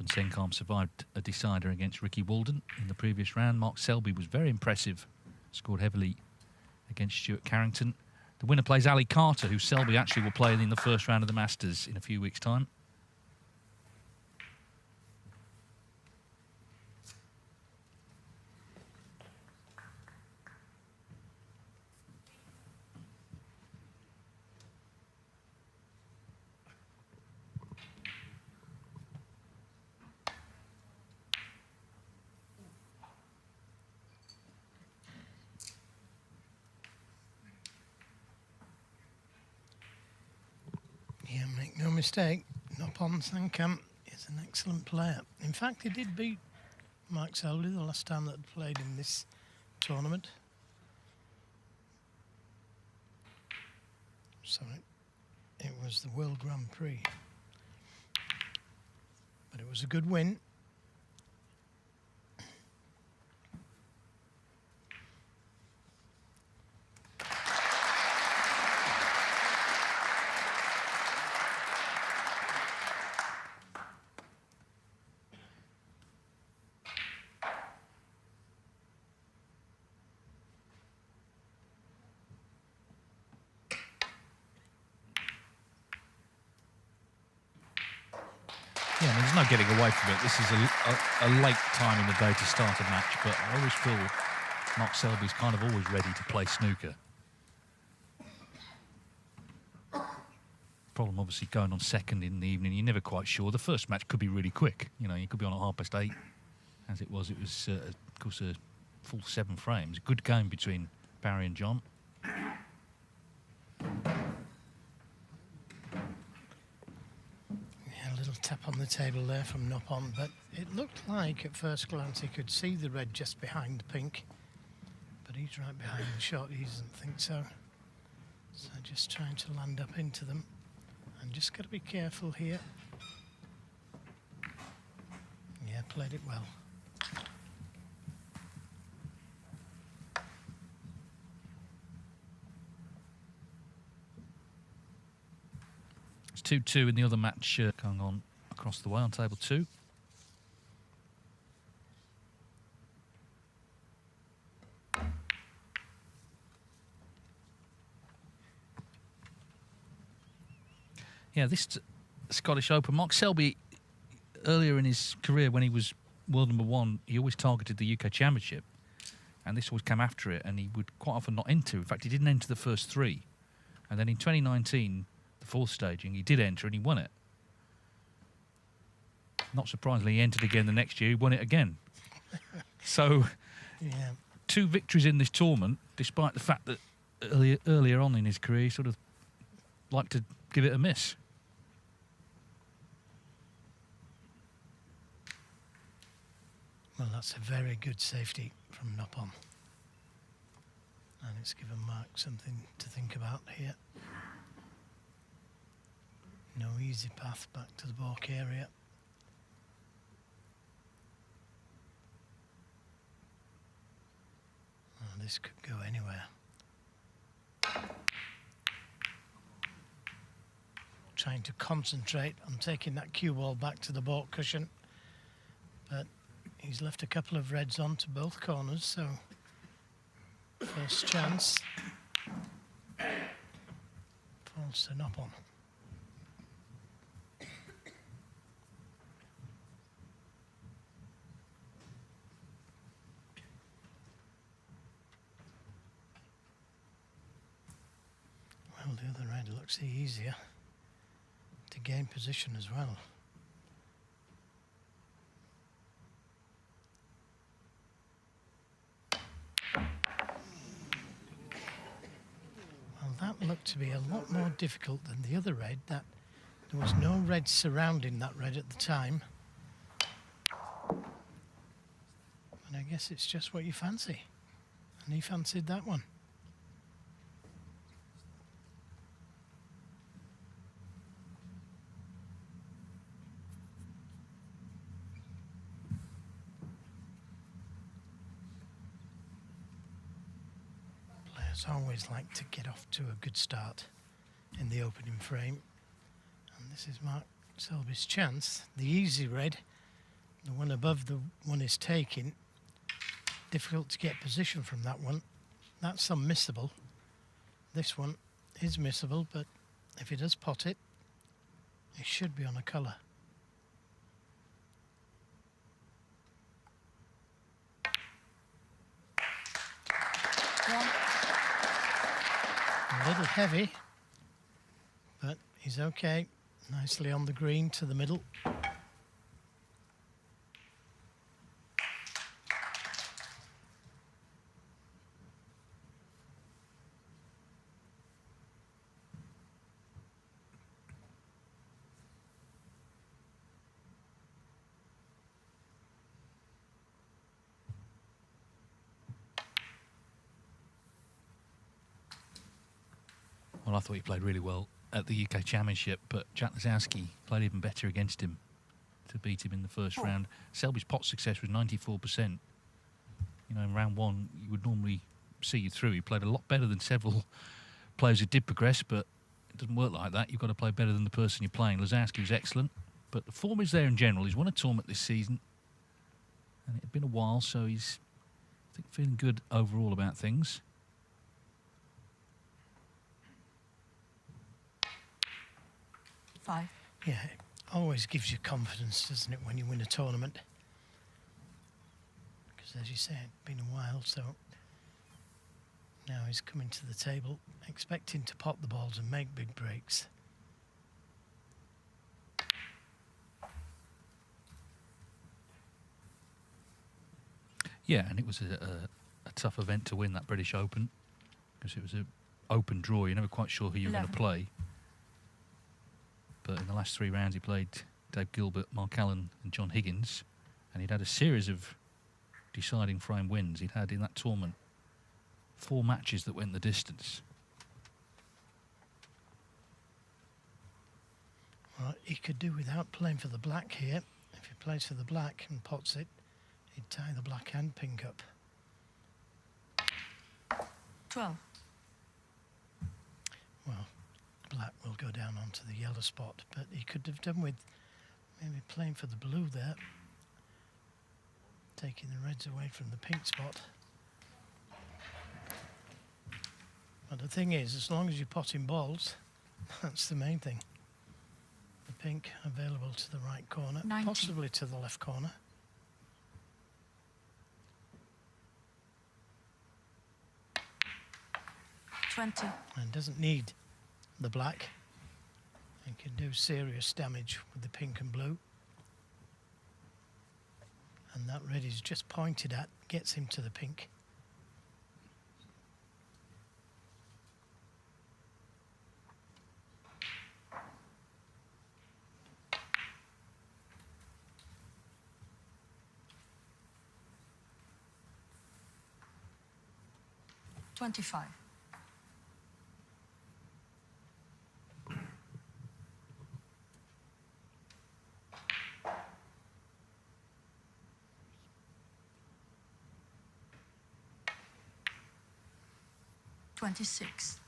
Noppon Saengkham survived a decider against Ricky Walden in the previous round. Mark Selby was very impressive, scored heavily against Stuart Carrington. The winner plays Ali Carter, who Selby actually will play in the first round of the Masters in a few weeks' time. Yeah, make no mistake, Noppon Saengkham is an excellent player. In fact, he did beat Mark Selby the last time that he played in this tournament. So it was the World Grand Prix. But it was a good win. Yeah, I mean, there's no getting away from it. This is a late time in the day to start a match, but I always feel Mark Selby's kind of always ready to play snooker. Problem, obviously, going on second in the evening, you're never quite sure. The first match could be really quick. You know, you could be on at 8:30, as it was. It was, of course, a full 7 frames. A good game between Barry and John. Tap on the table there from Noppon, but it looked like at first glance he could see the red just behind the pink, but he's right behind the shot. He doesn't think so. So just trying to land up into them, and just got to be careful here. Yeah, played it well. It's 2-2 in the other match going on across the way on table 2. Yeah, this Scottish Open. Mark Selby, earlier in his career when he was world #1, he always targeted the UK Championship, and this always came after it, and he would quite often not enter. In fact, he didn't enter the first 3. And then in 2019, the 4th staging, he did enter and he won it. Not surprisingly, he entered again the next year, he won it again. So, yeah, 2 victories in this tournament, despite the fact that earlier on in his career, he sort of liked to give it a miss. Well, that's a very good safety from Noppon. And it's given Mark something to think about here. No easy path back to the balk area. Oh, this could go anywhere. Trying to concentrate on taking that cue ball back to the balk cushion, but he's left a couple of reds on to both corners, so first chance falls to Noppon. Well, the other red looks easier to gain position as well. Well, that looked to be a lot more difficult than the other red. That there was no red surrounding that red at the time. And I guess it's just what you fancy. And he fancied that one. Always like to get off to a good start in the opening frame, and this is Mark Selby's chance. The easy red The one above the one is taking. Difficult to get position from that one. That's unmissable. This one is missable, but if he does pot it, it should be on a colour. A little heavy, but he's okay. Nicely on the green to the middle. Well, I thought he played really well at the UK Championship, but Jack Lisowski played even better against him to beat him in the first round. Selby's pot success was 94%. You know, in round one, you would normally see you through. He played a lot better than several players who did progress, but it doesn't work like that. You've got to play better than the person you're playing. Lisowski was excellent, but the form is there in general. He's won a tournament this season, and it had been a while, so he's, I think, feeling good overall about things. Yeah, it always gives you confidence, doesn't it, when you win a tournament? Because as you say, it's been a while, so now he's coming to the table expecting to pop the balls and make big breaks. Yeah, and it was a tough event to win, that British Open, because it was an open draw. You're never quite sure who you're going to play. But in the last 3 rounds, he played Dave Gilbert, Mark Allen and John Higgins, and he'd had a series of deciding frame wins. He'd had in that tournament 4 matches that went the distance. Well, he could do without playing for the black here. If he plays for the black and pots it, he'd tie the black and pink up. 12. Well, black will go down onto the yellow spot, but he could have done with maybe playing for the blue there, taking the reds away from the pink spot. But the thing is, as long as you're potting balls, that's the main thing. The pink available to the right corner, 90. Possibly to the left corner. And doesn't need the black, and can do serious damage with the pink and blue. And that red is just pointed at, gets him to the pink. $25. 26.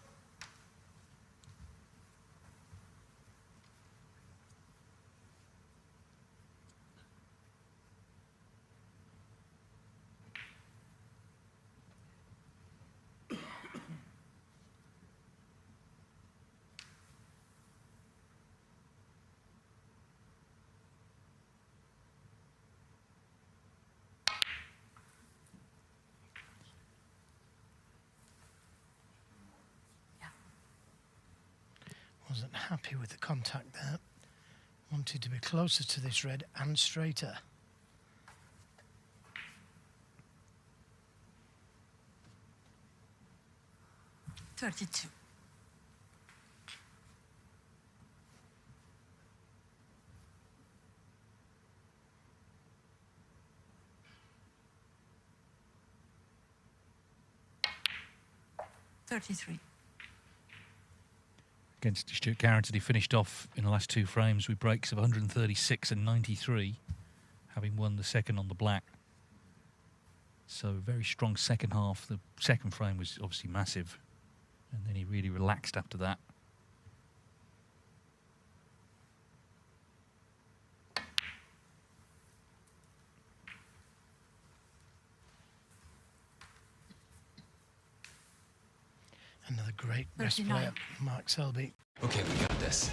Wasn't happy with the contact there. Wanted to be closer to this red and straighter. $32. $33. Against Stuart Carrington, he finished off in the last 2 frames with breaks of 136 and 93, having won the second on the black. So very strong second half. The second frame was obviously massive, and then he really relaxed after that. Another great best 39. player, Mark Selby. Okay, we got this.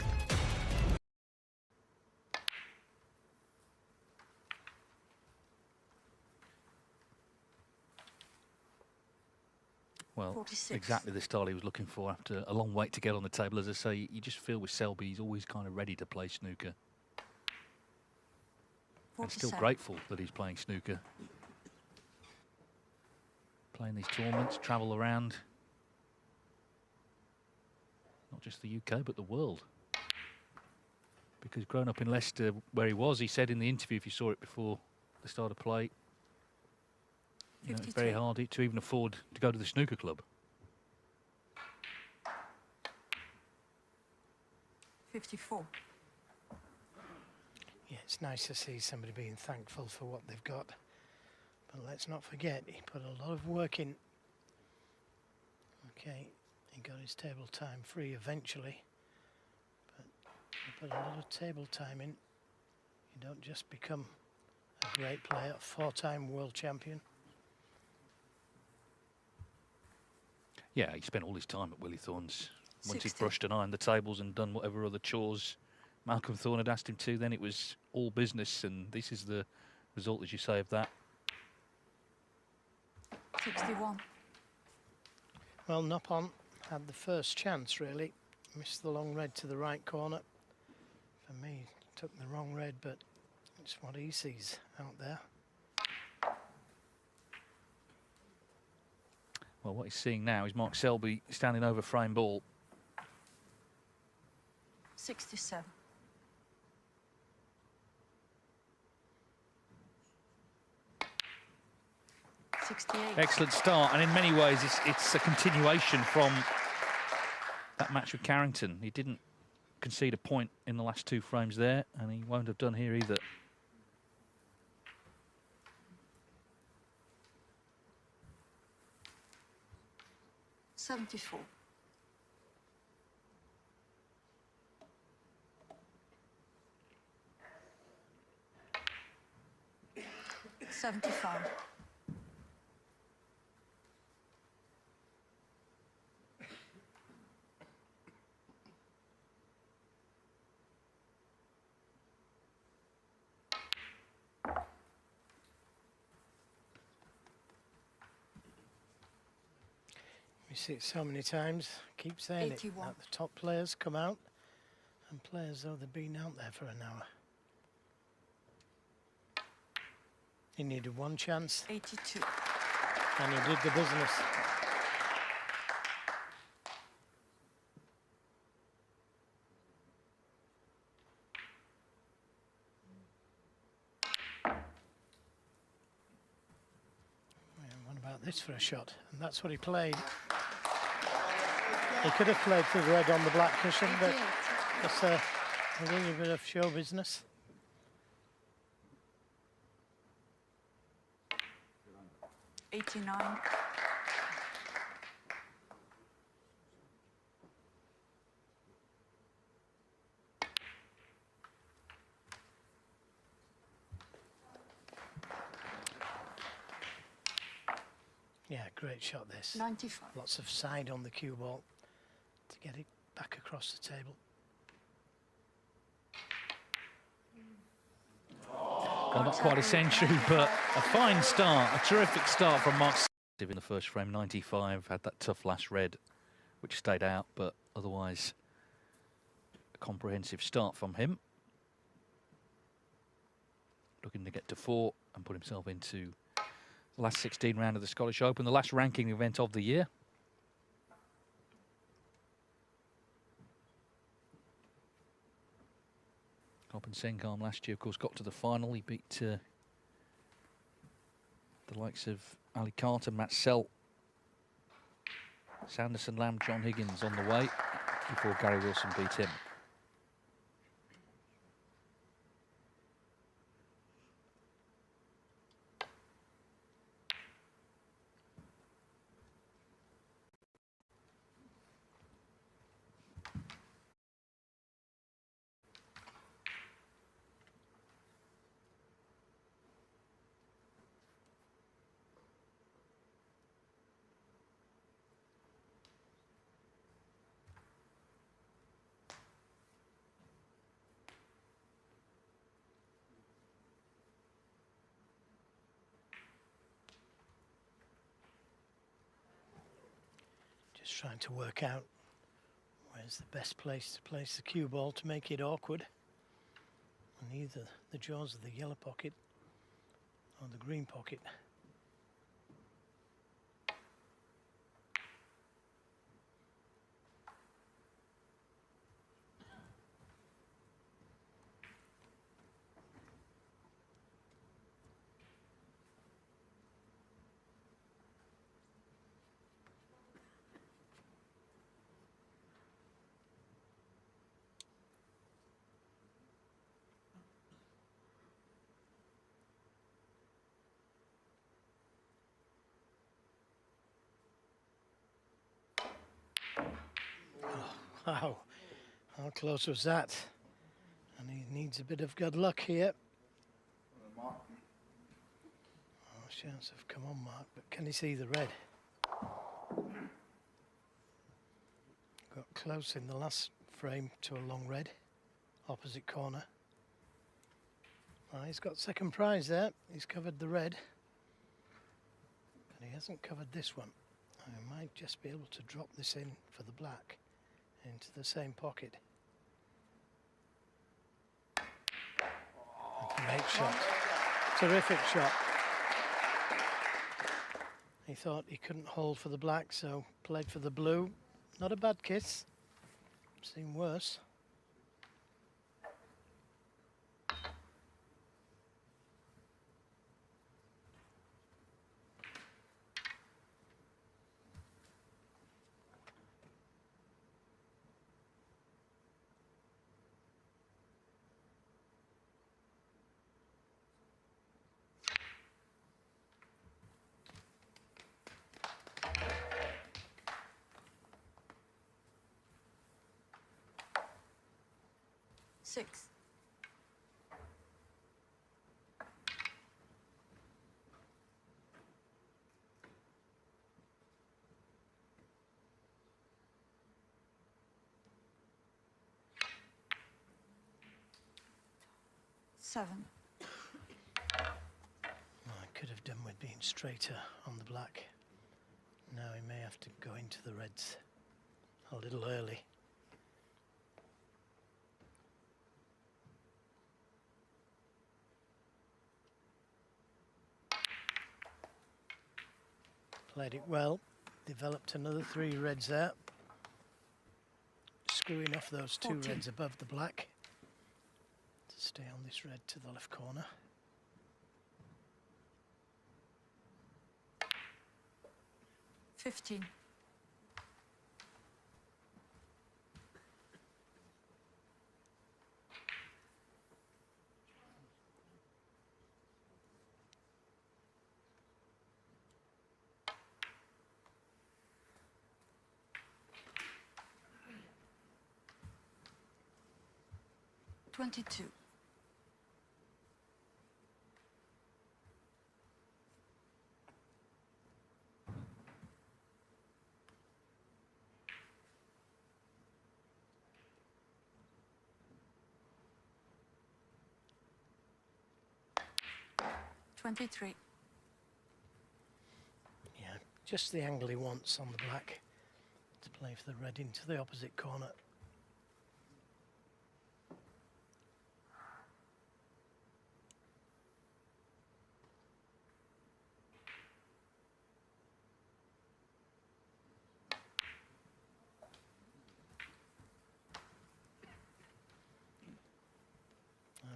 Well, 46. exactly the style he was looking for after a long wait to get on the table. As I say, you just feel with Selby, he's always kind of ready to play snooker. And still 47. grateful that he's playing snooker. Playing these tournaments, travel around. Not just the UK, but the world. Because growing up in Leicester, where he was, he said in the interview, if you saw it before the start of play, you know, it's very 52. hard to even afford to go to the snooker club. 54. Yeah, it's nice to see somebody being thankful for what they've got. But let's not forget, he put a lot of work in. Okay, he got his table time free eventually. But he put a lot of table time in. You don't just become a great player, a four-time world champion. Yeah, he spent all his time at Willie Thorne's. Once he'd 60. brushed and ironed the tables and done whatever other chores Malcolm Thorne had asked him to, then it was all business, and this is the result, as you say, of that. 61. Well, Noppon had the first chance, really. Missed the long red to the right corner. For me, took the wrong red, but it's what he sees out there. Well, what he's seeing now is Mark Selby standing over frame ball. 67. Excellent start, and in many ways it's a continuation from that match with Carrington. He didn't concede a point in the last two frames there, and he won't have done here either. $74. 75. We see it so many times. Keep saying 81. it. That the top players come out, and players though they've been out there for an hour. He needed one chance, 82. and he did the business. And what about this for a shot? And that's what he played. He could have played for the red on the black cushion, but 88. it's a really bit of show business. $89. Yeah, great shot this. 95. Lots of side on the cue ball to get it back across the table. Well, not quite a century, but a fine start, a terrific start from Mark. In the first frame, 95, had that tough last red, which stayed out, but otherwise a comprehensive start from him. Looking to get to 4 and put himself into the last 16 round of the Scottish Open, the last ranking event of the year. Noppon Saengkham last year, of course, got to the final. He beat the likes of Ali Carter, Matt Selt, Sanderson, Lamb, John Higgins on the way before Gary Wilson beat him. trying to work out where's the best place to place the cue ball to make it awkward. And either the jaws of the yellow pocket or the green pocket. Wow, how close was that? And he needs a bit of good luck here. Oh, chance of come on, Mark, but can he see the red? Got close in the last frame to a long red, opposite corner. He's got second prize there. He's covered the red, but he hasn't covered this one. I might just be able to drop this in for the black into the same pocket. A great shot. Terrific shot. He thought he couldn't hold for the black, so played for the blue. Not a bad kiss. Seen worse. Six. Seven. I could have done with being straighter on the black. Now he may have to go into the reds a little early. Played it well, developed another 3 reds there. Screwing off those 2 14. reds above the black to stay on this red to the left corner. 15. $22. 23. Yeah, just the angle he wants on the black to play for the red into the opposite corner.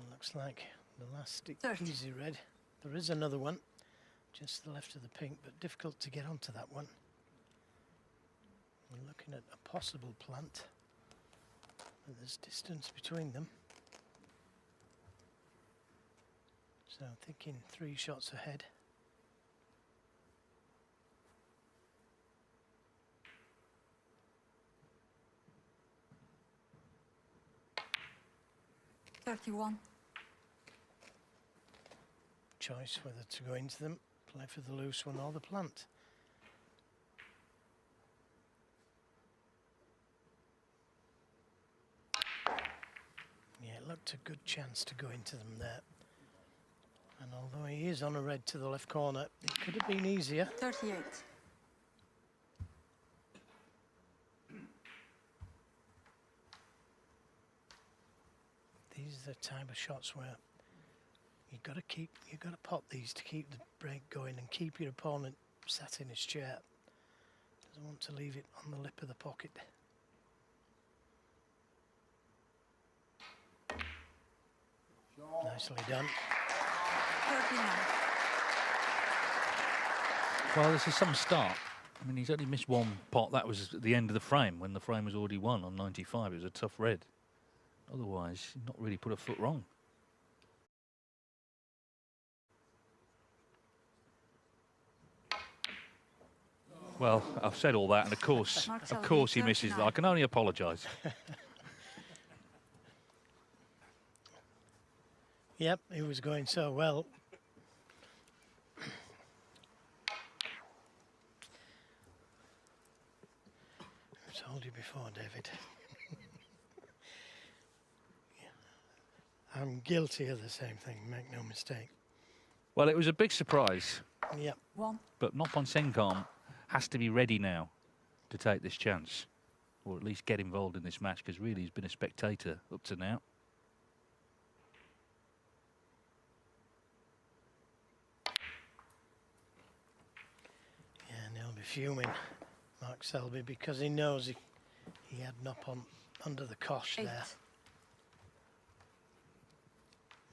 Looks like the last 30. easy red. There is another one, just to the left of the pink, but difficult to get onto that one. We're looking at a possible plant, but there's distance between them. So I'm thinking 3 shots ahead. $31. Choice whether to go into them, play for the loose one or the plant. Yeah, it looked a good chance to go into them there. And although he is on a red to the left corner, it could have been easier. 38. These are the type of shots where you've got to pot these to keep the break going and keep your opponent sat in his chair. Doesn't want to leave it on the lip of the pocket. Nicely done. 39. Well, this is some start. I mean, he's only missed one pot. That was at the end of the frame, when the frame was already won on 95. It was a tough red. Otherwise, not really put a foot wrong. Well, I've said all that, and of course he misses. I can only apologise. Yep, he was going so well. I've told you before, David. Yeah. I'm guilty of the same thing, make no mistake. Well, it was a big surprise. Yep. But Noppon Saengkham has to be ready now to take this chance, or at least get involved in this match, because really he's been a spectator up to now. Yeah, and he'll be fuming, Mark Selby, because he knows he had Noppon under the cosh there.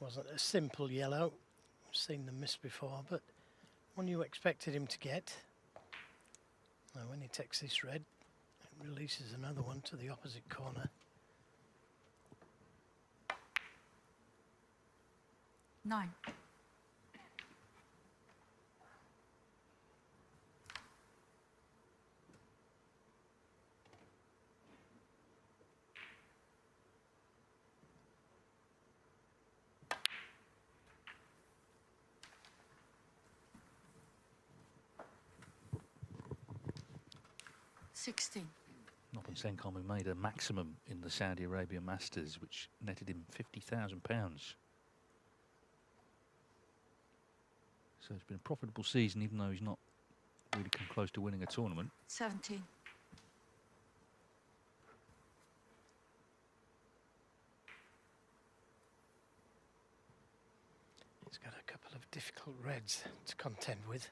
Wasn't a simple yellow. I've seen them miss before, but one you expected him to get. Now when he takes this red, it releases another one to the opposite corner. 9. $16. Noppon Saengkham had made a maximum in the Saudi Arabia Masters, which netted him £50,000. So it's been a profitable season, even though he's not really come close to winning a tournament. 17. He's got a couple of difficult reds to contend with.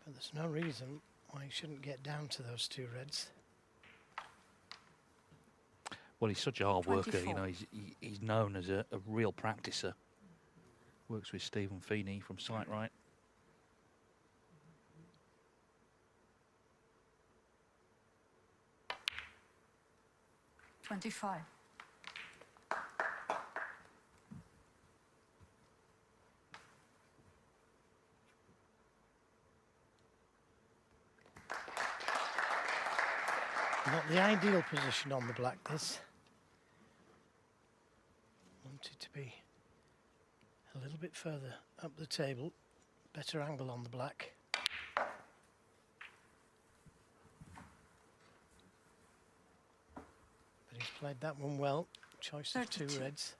But there's no reason why he shouldn't get down to those two reds. Well, he's such a hard worker, 24. you know, he's known as a real practicer. Works with Stephen Feeney from Sight Right. $25. Not the ideal position on the black, this. Wanted to be a little bit further up the table, better angle on the black. But he's played that one well. Choice of 32. two reds.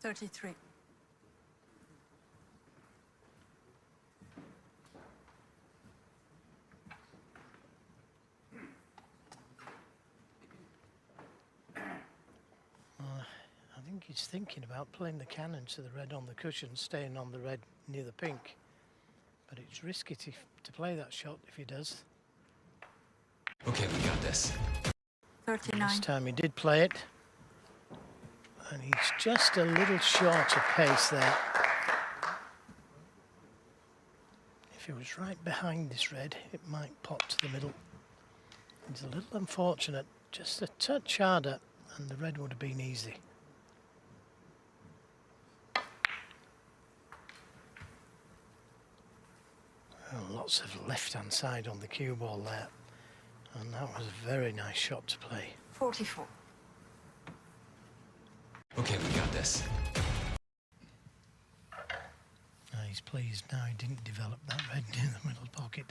$33. I think he's thinking about playing the cannon to the red on the cushion, staying on the red near the pink. But it's risky to play that shot if he does. Okay, we got this. 39. This time he did play it. And he's just a little short of pace there. If he was right behind this red, it might pop to the middle. It's a little unfortunate, just a touch harder, and the red would have been easy. Oh, lots of left-hand side on the cue ball there. And that was a very nice shot to play. 44. Okay, we got this. He's pleased now he didn't develop that red in the middle pocket.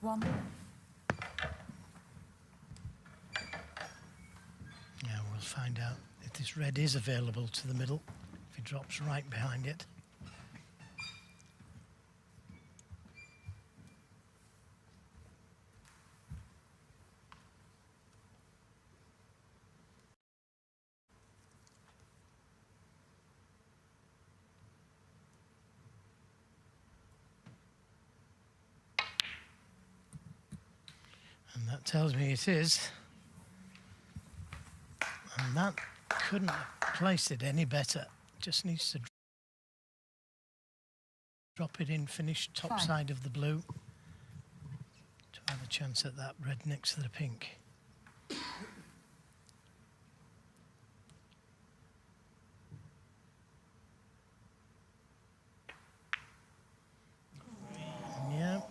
1. Now we'll find out if this red is available to the middle, if he drops right behind it. And that tells me it is. And that couldn't have placed it any better. Just needs to drop it in, finish top 5. side of the blue to have a chance at that red next to the pink. Yeah,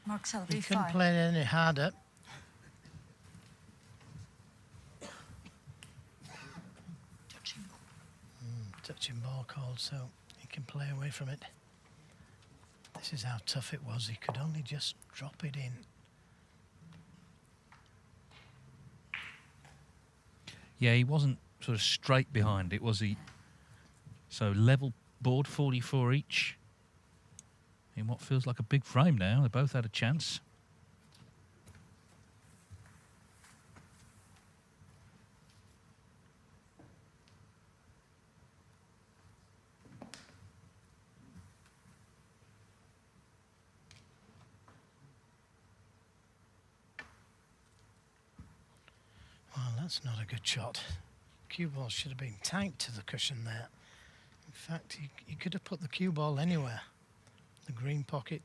Mark Selby, he couldn't 5. play it any harder. Touching ball called, so he can play away from it. This is how tough it was. He could only just drop it in. Yeah, he wasn't sort of straight behind it, was he? So level board, 44 each. In what feels like a big frame now. They both had a chance. Well, that's not a good shot. Cue ball should have been tight to the cushion there. In fact, he could have put the cue ball anywhere. The green pocket,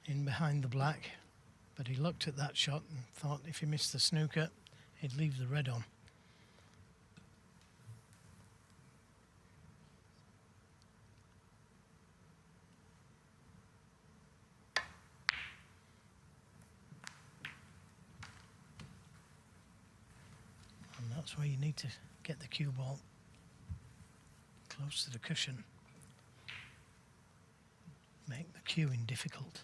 in behind the black. But he looked at that shot and thought if he missed the snooker, he'd leave the red on. And that's where you need to get the cue ball close to the cushion. Make the cueing difficult.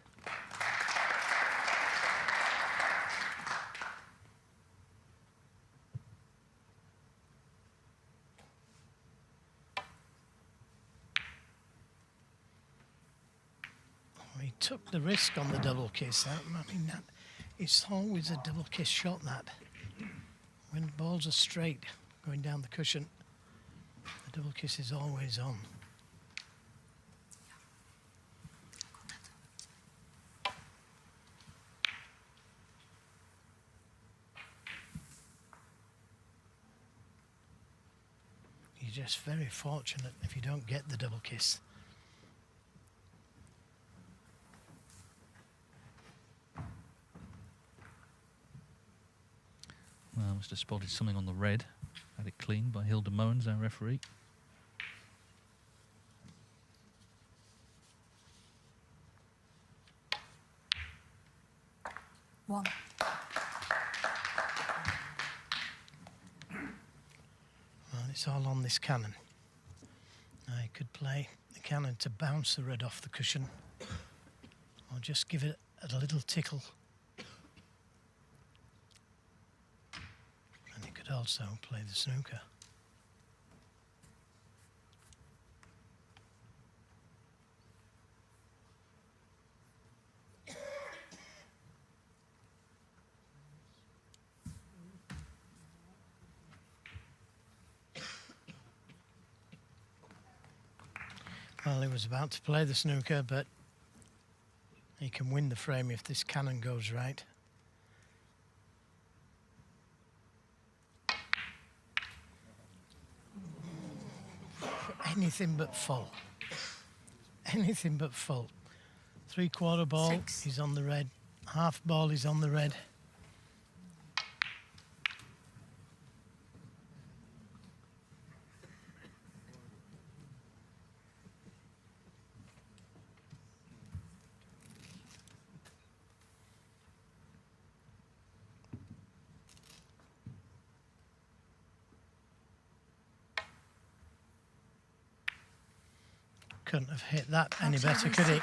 He took the risk on the double kiss. I mean, it's always a double kiss shot, that. When the balls are straight, going down the cushion, the double kiss is always on. You're just very fortunate if you don't get the double kiss. Well, must have spotted something on the red. Had it cleaned by Hilda Moens, our referee. One. Well, it's all on this cannon. I could play the cannon to bounce the red off the cushion, or just give it a little tickle. And you could also play the snooker. Well, he was about to play the snooker, but he can win the frame if this cannon goes right. Anything but full. Anything but full. 3/4 ball, 6. he's on the red. Half ball, he's on the red. Couldn't have hit that any better, could he?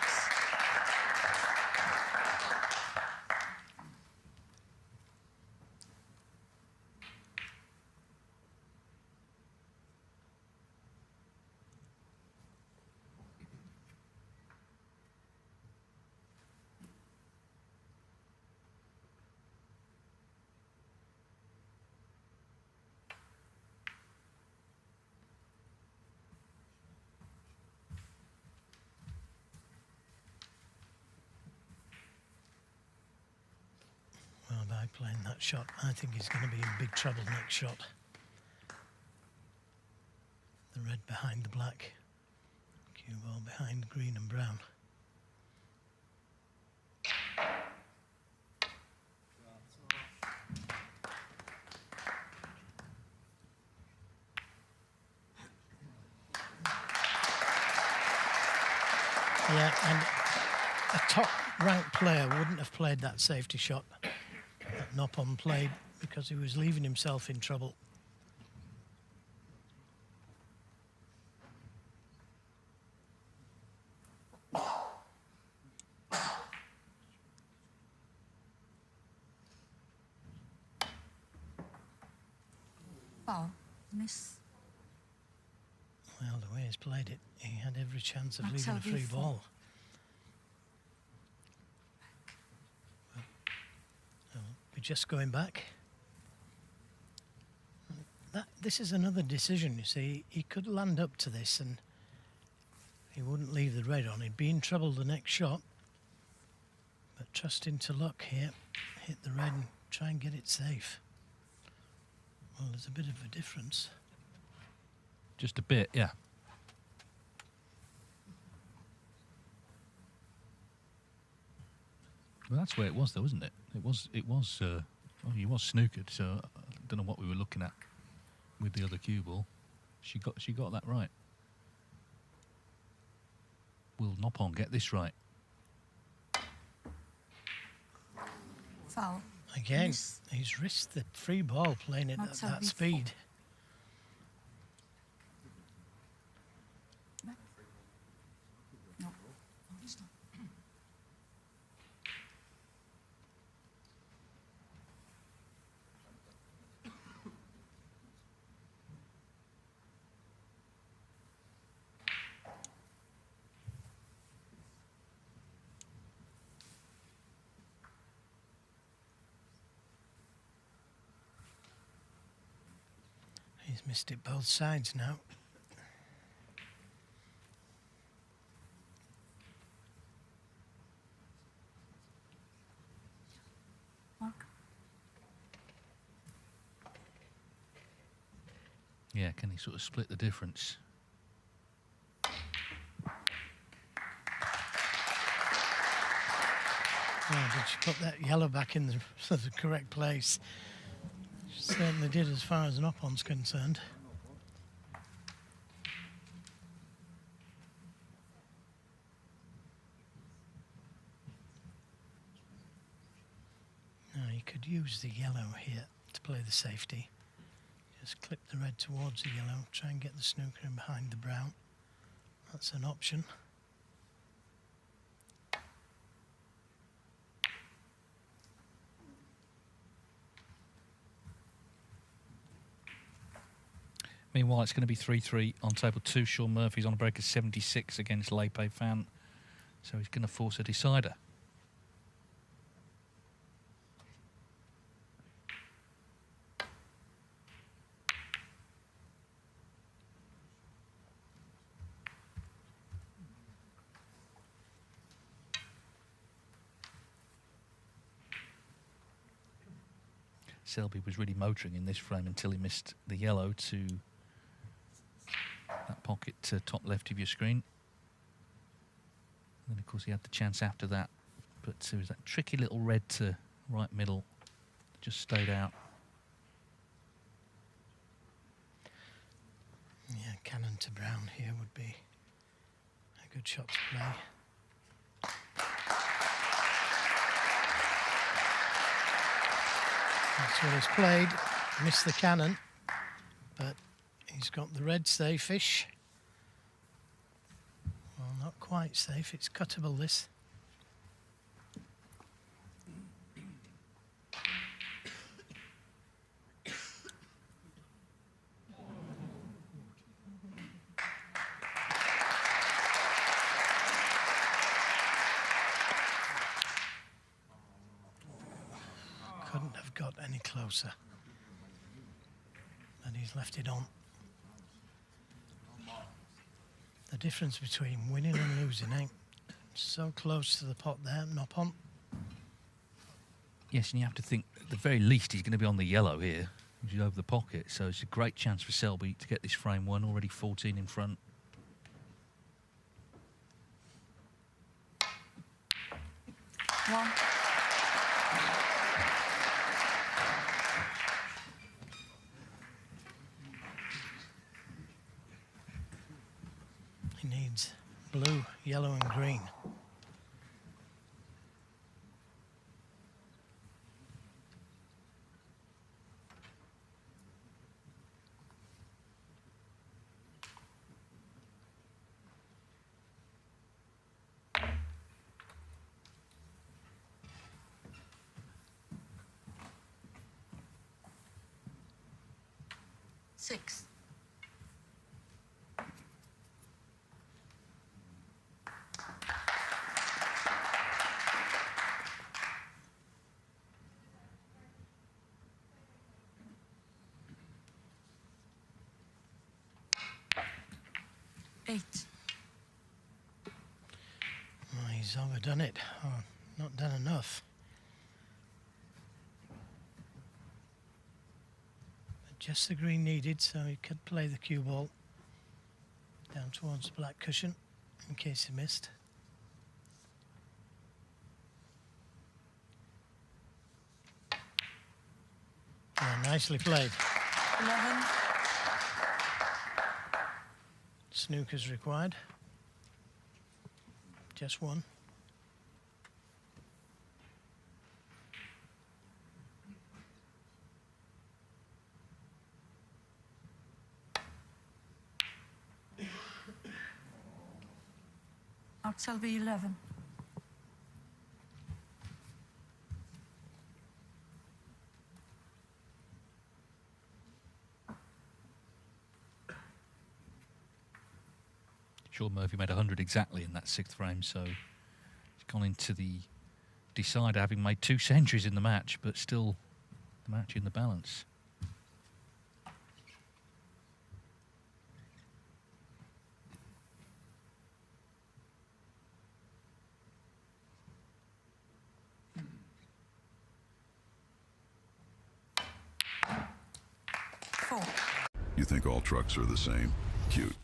By playing that shot, I think he's going to be in big trouble next shot. The red behind the black, cue ball behind green and brown. Yeah, and a top-ranked player wouldn't have played that safety shot that Noppon played because he was leaving himself in trouble. Foul. Miss. Well, the way he's played it, he had every chance of That's leaving a Selby free for- ball. Well, we're just going back. This is another decision, you see. He could land up to this and he wouldn't leave the red on. He'd be in trouble the next shot. But trusting to luck here, hit the red and try and get it safe. Well, there's a bit of a difference. Just a bit, yeah. Well, that's where it was, though, isn't it? It was. Well, he was snookered, so I don't know what we were looking at with the other cue ball. She got that right. Will Noppon get this right? Foul. Again, Miss. he's risked the free ball playing it Not at so that before. speed. No. He's missed it both sides now. Mark. Yeah, can he sort of split the difference? Oh, did she put that yellow back in the correct place? She certainly did as far as Noppon's concerned. Now you could use the yellow here to play the safety. Just clip the red towards the yellow, try and get the snooker in behind the brown. That's an option. Meanwhile, it's going to be 3-3 on table 2. Sean Murphy's on a break of 76 against Lepe Fan, so he's going to force a decider. Selby was really motoring in this frame until he missed the yellow to that pocket to top left of your screen. And then, of course, he had the chance after that. But it was that tricky little red to right middle. Just stayed out. Yeah, cannon to brown here would be a good shot to play. That's what he's played. Missed the cannon, but he's got the red safe-ish. Well, not quite safe. It's cuttable, this. Couldn't have got any closer. And he's left it on. The difference between winning and losing ain't so close to the pot there, Noppon. Yes, and you have to think, at the very least, he's going to be on the yellow here, which is over the pocket. So it's a great chance for Selby to get this frame one, already 14 in front. One. He needs blue, yellow and green. Six. Eight. Oh, he's overdone it. Oh, not done enough. But just the green needed, so he could play the cue ball down towards the black cushion in case he missed. Yeah, nicely played. 11. Snooker's required. Just one. Out Selby 11. Sure, Murphy made 100 exactly in that sixth frame, so he's gone into the decider having made 2 centuries in the match, but still the match in the balance. Four. You think all trucks are the same? Cute.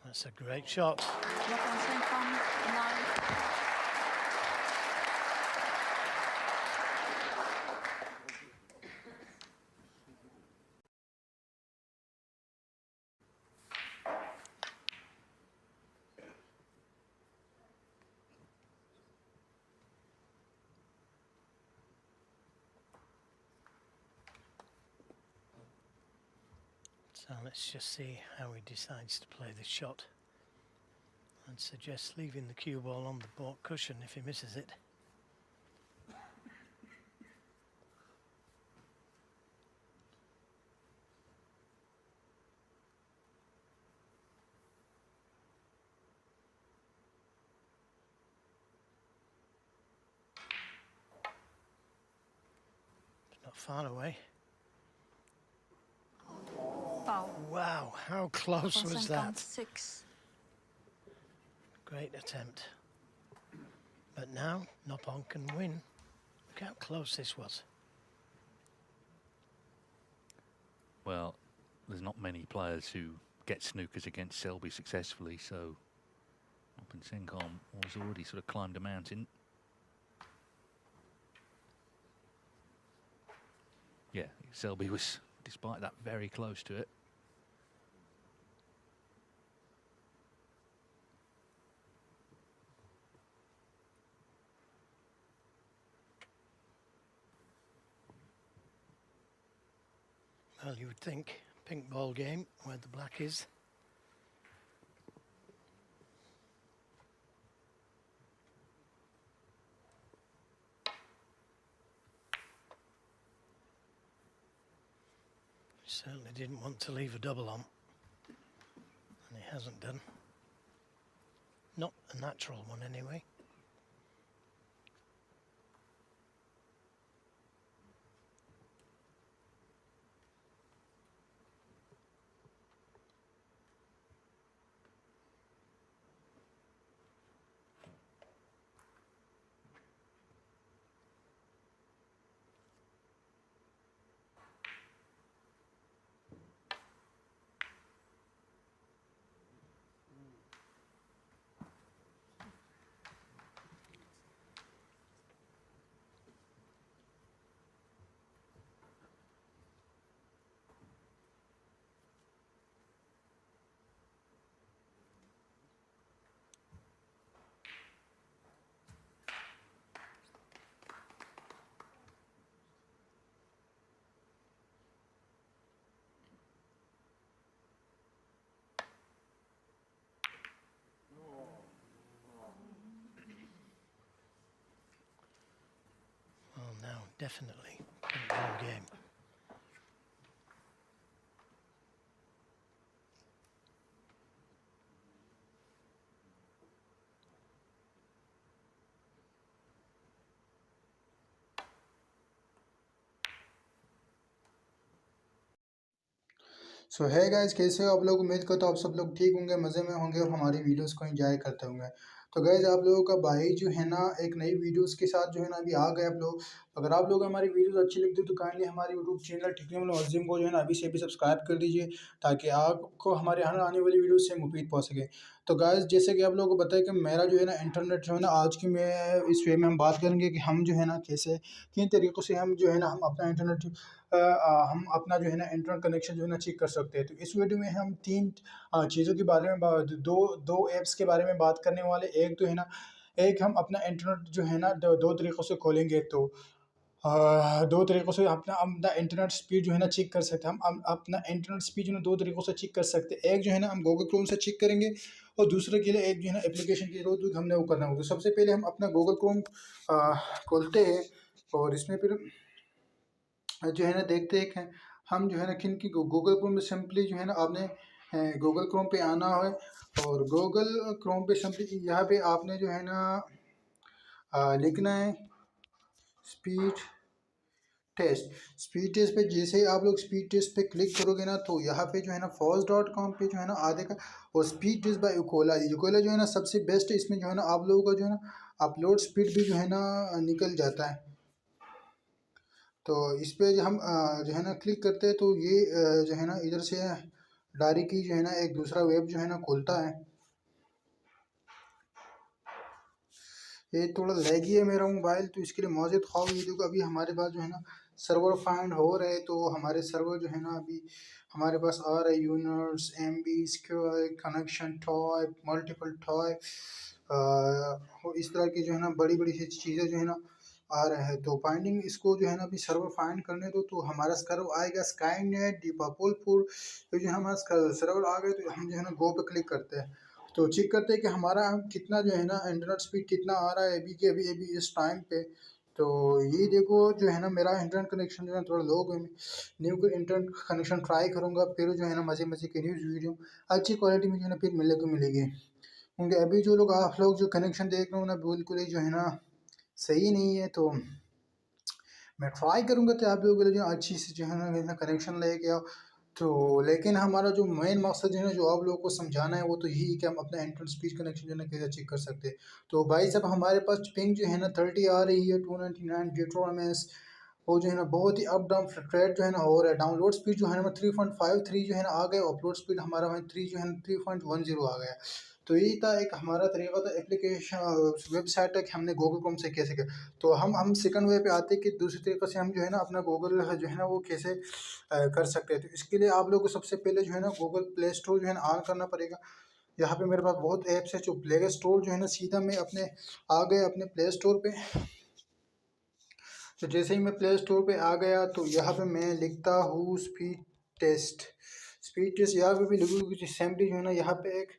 That's a great shot. Noppon Saengkham 9. So let's just see how he decides to play this shot. I'd suggest leaving the cue ball on the baulk cushion if he misses it. It's not far away. Foul. Wow, how close Noppon was Saengkham that? 6. Great attempt. But now Noppon can win. Look how close this was. Well, there's not many players who get snookers against Selby successfully, so Noppon Saengkham was already sort of climbed a mountain. Yeah, Selby was, despite that, very close to it. Well, you would think pink ball game where the black is. Certainly didn't want to leave a double on, and he hasn't done. Not a natural one anyway. definitely wrong game. सो है guys, कैसे हो आप लोग? उम्मीद करता हूँ आप सब लोग ठीक होंगे, मज़े में होंगे और हमारी वीडियोस को एंजॉय करते होंगे। तो गाइस, आप लोगों का भाई जो है ना एक नई वीडियोस के साथ जो है ना अभी आ गए आप लोग। अगर आप लोग हमारी वीडियोस अच्छी लगती है तो काइंडली हमारे यूट्यूब चैनल टेक्निकल अजीम को जो है ना अभी से भी सब्सक्राइब कर दीजिए, ताकि आपको हमारे हर आने वाली वीडियो से मुफीद पहुँच सके। तो गाइस, जैसे कि आप लोगों को बताया कि मेरा जो है ना इंटरनेट जो है ना आज की मैं इस वे में हम बात करेंगे कि हम जो है ना कैसे किन तरीक़ों से हम जो है ना हम अपना इंटरनेट हम अपना जो है ना इंटरनेट कनेक्शन जो है ना चेक कर सकते हैं। तो इस वीडियो में हम तीन चीज़ों के बारे में दो दो ऐप्स के बारे में बात करने वाले। एक तो है ना एक हम अपना इंटरनेट जो है ना दो तरीक़ों से खोलेंगे। तो दो तरीक़ों से अपना अपना इंटरनेट स्पीड जो है ना चेक कर सकते हैं। हम अपना इंटरनेट स्पीड जो है ना दो तरीक़ों से चेक कर सकते हैं। एक जो है ना हम गूगल क्रोम से चेक करेंगे और दूसरे के लिए एक जो है ना एप्लीकेशन की ज़रूरत होगी, हमने वो करना होगा। तो सबसे पहले हम अपना गूगल क्रोम खोलते हैं और इसमें फिर जो है ना देखते हैं कि हम जो है ना किन की गूगल क्रोम में सिंपली जो है ना आपने गूगल क्रोम पे आना है और गूगल क्रोम पे सिंपली यहाँ पे आपने जो है ना लिखना है स्पीड टेस्ट। स्पीड टेस्ट पे जैसे ही आप लोग स्पीड टेस्ट पे क्लिक करोगे ना तो यहाँ पे जो है ना फर्स्ट.com पे जो है ना आ देगा। और स्पीड टेस्ट बाय यूकोला जो है ना सबसे बेस्ट है। इसमें जो है ना आप लोगों का जो है ना अपलोड स्पीड भी जो है ना निकल जाता है। तो इस पे जो हम जो है ना क्लिक करते हैं तो ये जो है ना इधर से डायरेक्टली जो है ना एक दूसरा वेब जो है ना खुलता है। ये थोड़ा लैगी है मेरा मोबाइल, तो इसके लिए मौजूद खाओ। ये देखो अभी हमारे पास जो है ना सर्वर फाइंड हो रहे हैं, तो हमारे सर्वर जो है ना अभी हमारे पास आ रहे units M B square connection टॉय मल्टीपल टॉय इस तरह की जो है ना बड़ी बड़ी चीज़ें जो है ना आ रहा है। तो फाइंडिंग इसको जो है ना अभी सर्वर फाइंड करने दो। तो हमारा सर्वर आएगा स्काई नेट दीपापुलपुर। तो जो हमारा सर्वर आ गए तो हम जो है ना गो पे क्लिक करते हैं। तो चेक करते हैं कि हमारा कितना जो है ना इंटरनेट स्पीड कितना आ रहा है अभी के अभी इस टाइम पे। तो ये देखो जो है ना मेरा इंटरनेट कनेक्शन जो है थोड़ा लो है। न्यू इंटरनेट कनेक्शन ट्राई करूँगा, फिर जो है ना मज़े मज़े की न्यूज़ वीडियो अच्छी क्वालिटी में जो है ना फिर मिलने को मिलेगी। क्योंकि अभी जो लोग आप लोग जो कनेक्शन देख रहे हो ना बिल्कुल ही जो है ना सही नहीं है। तो मैं ट्राई करूँगा कि आप लोगों के लिए जो अच्छी सी जो है ना कनेक्शन लेके आओ। तो लेकिन हमारा जो मेन मकसद है ना जो आप लोगों को समझाना है वो तो यही है कि हम अपना इंटरनेट स्पीड कनेक्शन जो है ना कैसे चेक कर सकते हैं। तो भाई साहब हमारे पास पिंग जो है ना 30 आ रही है 299 GHz। वो जो है ना बहुत ही अप डाउन फ्लक्चुएट जो है ना हो रहा है। डाउनलोड स्पीड जो है ना 3.53 जो है ना आ गया। अपलोड स्पीड हमारा वहाँ 3 जो है ना 3.10 आ गया। तो यही था एक हमारा तरीका था एप्लीकेशन वेबसाइट है कि हमने गूगल क्रोम से कैसे किया। तो हम सेकंड वे पे आते हैं कि दूसरी तरीके से हम जो है ना अपना गूगल जो है ना वो कैसे कर सकते हैं। तो इसके लिए आप लोग को सबसे पहले जो है ना गूगल प्ले स्टोर जो है ना ऑन करना पड़ेगा। यहाँ पे मेरे पास बहुत ऐप्स है। जो प्ले स्टोर जो है ना सीधा मैं अपने आ गए अपने प्ले स्टोर पे। तो जैसे ही मैं प्ले स्टोर पे आ गया तो यहाँ पे मैं लिखता हूँ स्पीड टेस्ट। स्पीड टेस्ट यहाँ पे भी लिखूँगी सिंपली जो है ना यहाँ पे एक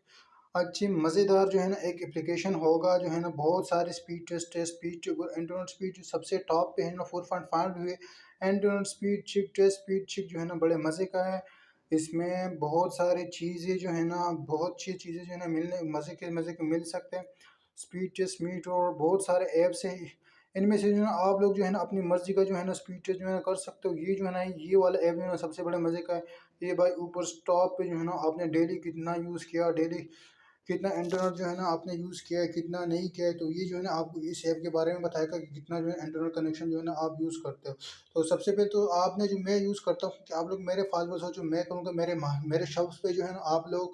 अच्छी मज़ेदार जो है ना एक एप्लीकेशन होगा जो है ना बहुत सारे स्पीड टेस्ट है। स्पीड इंटरनेट स्पीड जो सबसे टॉप पे है ना 4.5 हुए। इंटरनेट स्पीड चिक टेस्ट स्पीड चिक जो है ना बड़े मज़े का है। इसमें बहुत सारी चीज़ें जो है ना बहुत अच्छी चीज़ें जो है ना मिलने मज़े के मिल सकते हैं। स्पीड टेस्ट मीट और बहुत सारे ऐप्स हैं। इनमें से जो है ना आप लोग जो है ना अपनी मर्ज़ी का जो है ना स्पीड टेस्ट जो है ना कर सकते हो। ये जो है ना ये वाला ऐप जो है ना सबसे बड़े मज़े का है। ये भाई ऊपर स्टॉप पे जो है ना आपने डेली कितना यूज़ किया, डेली कितना इंटरनेट जो है ना आपने यूज़ किया है, कितना नहीं किया है। तो ये जो है ना आपको इस ऐप के बारे में बताएगा कि कितना जो है इंटरनेट कनेक्शन जो है ना आप यूज़ करते हो। तो सबसे पहले तो आपने जो मैं यूज़ करता हूँ कि आप लोग मेरे फॉलोअर्स हो, जो मैं करूँगा मेरे शब्द पे जो है ना आप लोग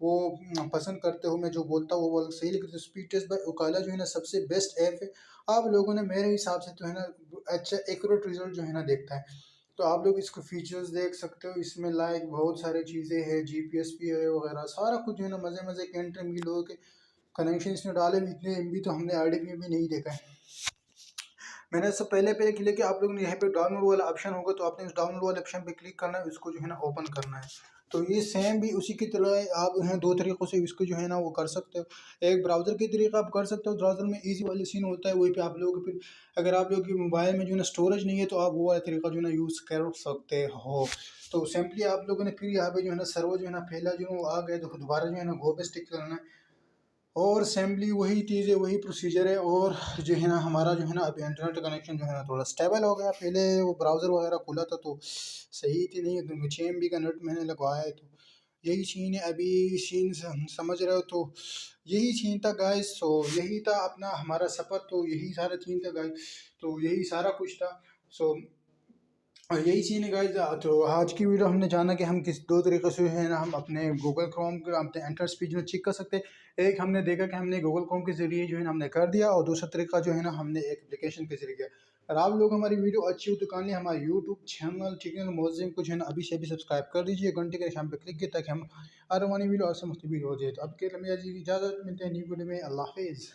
वो पसंद करते हो। मैं जो बोलता हूँ वो बोल सही लिखते हो। स्पीड टेस्ट बाय उकाला जो है ना सबसे बेस्ट ऐप है। आप लोगों ने मेरे हिसाब से जो है ना अच्छा एक्यूरेट रिजल्ट जो है ना देखता है। तो आप लोग इसको फीचर्स देख सकते हो। इसमें लाइक बहुत सारी चीज़ें हैं, जीपीएस भी है वगैरह सारा कुछ जो है ना मज़े मज़े के एंट्री लोगों के कनेक्शन इसमें डाले भी इतने एमबी तो हमने आईडी में भी नहीं देखा है। मैंने इससे पहले क्लिक किया, आप लोगों ने यहाँ पे डाउनलोड वाला ऑप्शन होगा तो आपने उस डाउनलोड वाले ऑप्शन पे क्लिक करना है, इसको जो है ना ओपन करना है। तो ये सेम भी उसी की तरह है, आप हैं दो तरीक़ों से इसको जो है ना वो कर सकते हो। एक ब्राउज़र के तरीका आप कर सकते हो, ब्राउज़र में ईजी वाली सीन होता है, वहीं पे आप लोग फिर अगर आप लोग के मोबाइल में जो है ना स्टोरेज नहीं है तो आप वो वाला तरीका जो है ना यूज़ कर सकते हो। तो सिंपली आप लोगों ने फिर यहाँ पे जो है ना सर्वर जो है ना पहला जो है वो आ गया, तो दोबारा जो है ना गो पे स्टिक करना है और सिंपली वही चीज़ है, वही प्रोसीजर है। और जो है ना हमारा जो है ना अभी इंटरनेट कनेक्शन जो है ना थोड़ा स्टेबल हो गया। पहले वो ब्राउज़र वगैरह खुला था तो सही थी नहीं, तो 6 MB का नेट मैंने लगवाया है, तो यही सीन है अभी। सीन समझ रहे हो, तो यही सीन था गाइस। तो यही था अपना हमारा सफ़र, तो यही सारा सीन था गाइस, तो यही सारा कुछ था। सो और यही सीन है गाइस। तो आज की वीडियो हमने जाना कि हम किस दो तरीक़े से है ना हम अपने गूगल क्रोम के अपने इंटर स्पीड में चेक कर सकते हैं। एक हमने देखा कि हमने गूगल क्रोम के ज़रिए जो है ना हमने कर दिया, और दूसरा तरीका जो है ना हमने एक एप्लीकेशन के ज़रिए किया। अगर आप लोग हमारी वीडियो अच्छी हो तो काइंडली हमारे यूट्यूब चैनल चिकन मोज़िम को जो है ना अभी से अभी सब्सक्राइब कर दीजिए, घंटे के निशान पर क्लिक किया ताकि हम हर वाली वीडियो आपसे मुफ्त वीडियो हो जाए। तो अब के लिए मेरी इजाज़त, मिलते हैं न्यू वीडियो में। अल्लाह हाफिज़।